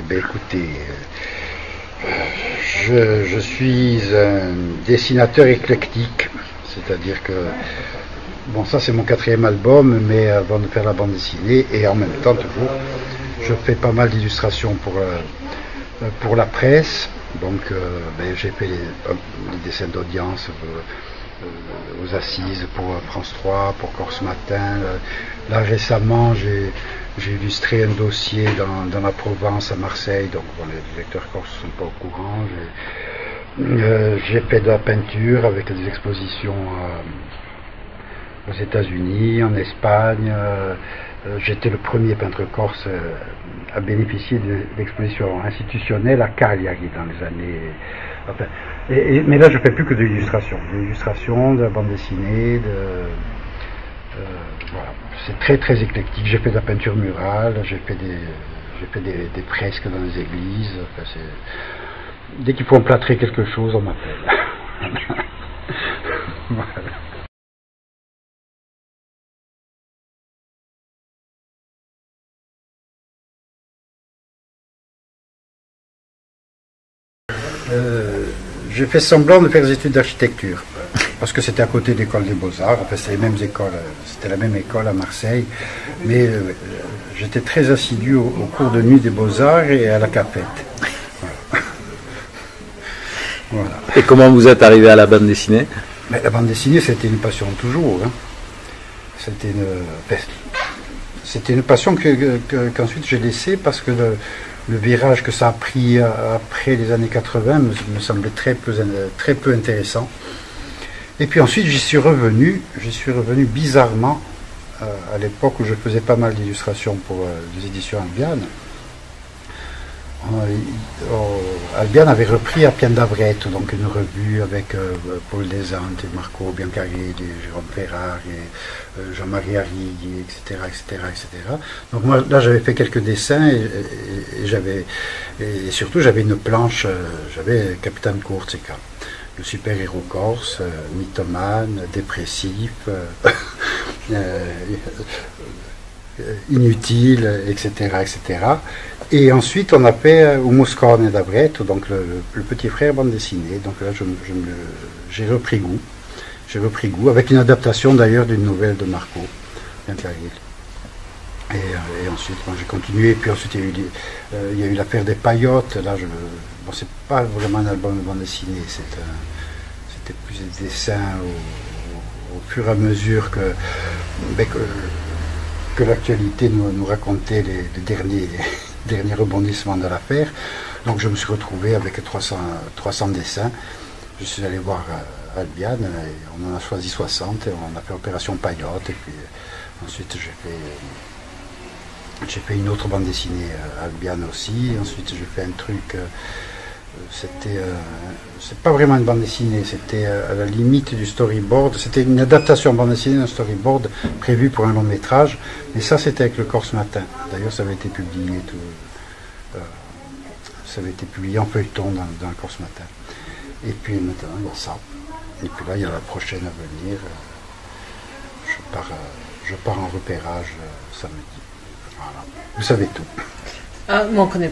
Ben écoutez, je suis un dessinateur éclectique, c'est-à-dire que, bon, ça c'est mon 4e album, mais avant de faire la bande dessinée, et en même temps toujours, je fais pas mal d'illustrations pour la presse, donc ben, j'ai fait les dessins d'audience aux assises pour France 3, pour Corse Matin. Là récemment j'ai illustré un dossier dans la Provence à Marseille, donc bon, les lecteurs corses ne sont pas au courant. J'ai fait de la peinture avec des expositions aux États-Unis, en Espagne. J'étais le premier peintre corse à bénéficier de l'exposition institutionnelle à Cagliari dans les années... Enfin, mais là je ne fais plus que de l'illustration, de la bande dessinée, voilà. C'est très très éclectique. J'ai fait de la peinture murale, j'ai fait des fresques dans les églises. Enfin, dès qu'il faut emplâtrer quelque chose, on m'appelle. Voilà. J'ai fait semblant de faire des études d'architecture, parce que c'était à côté de l'école des Beaux-Arts, enfin c'était les mêmes écoles, c'était la même école à Marseille, mais j'étais très assidu au cours de nuit des Beaux-Arts et à la cafette. Voilà. Voilà. Et comment vous êtes arrivé à la bande dessinée? Mais la bande dessinée, c'était une passion toujours. Hein. C'était une passion qu'ensuite j'ai laissée parce que le virage que ça a pris après les années 80 me semblait très peu intéressant. Et puis ensuite j'y suis revenu bizarrement à l'époque où je faisais pas mal d'illustrations pour les éditions Albiane. Albiane avait repris Appian d'Avretto, donc une revue avec Paul Desante, Marco Biancarelli, Jérôme Ferrari, Jean-Marie Arrighi, etc., etc. Donc moi là j'avais fait quelques dessins et surtout j'avais une planche, j'avais Capitaine Corsica, le super-héros corse, mythomane, dépressif, inutile, etc., etc. Et ensuite on a fait Moscone d'Avretto, donc le petit frère bande dessinée. Donc là j'ai repris goût, avec une adaptation d'ailleurs d'une nouvelle de Marco Biancarelli. Et ensuite bon, j'ai continué, puis ensuite il y a eu l'affaire des paillotes. Là bon, c'est pas vraiment un album de bande dessinée, c'était plus des dessins au fur et à mesure que l'actualité nous racontait les derniers rebondissements de l'affaire. Donc je me suis retrouvé avec 300 dessins. Je suis allé voir Albiane, et on en a choisi 60, et on a fait Opération Paillote, et puis ensuite j'ai fait une autre bande dessinée Albiane aussi. Ensuite j'ai fait un truc, c'est pas vraiment une bande dessinée, c'était à la limite du storyboard. C'était une adaptation bande dessinée d'un storyboard prévu pour un long métrage, mais ça c'était avec le Corse Matin. D'ailleurs ça avait été publié ça avait été publié en feuilleton dans le Corse Matin. Et puis maintenant il y a ça, et puis là il y a la prochaine à venir. Je pars en repérage samedi. Voilà. Vous savez tout. Ah, mais on connaît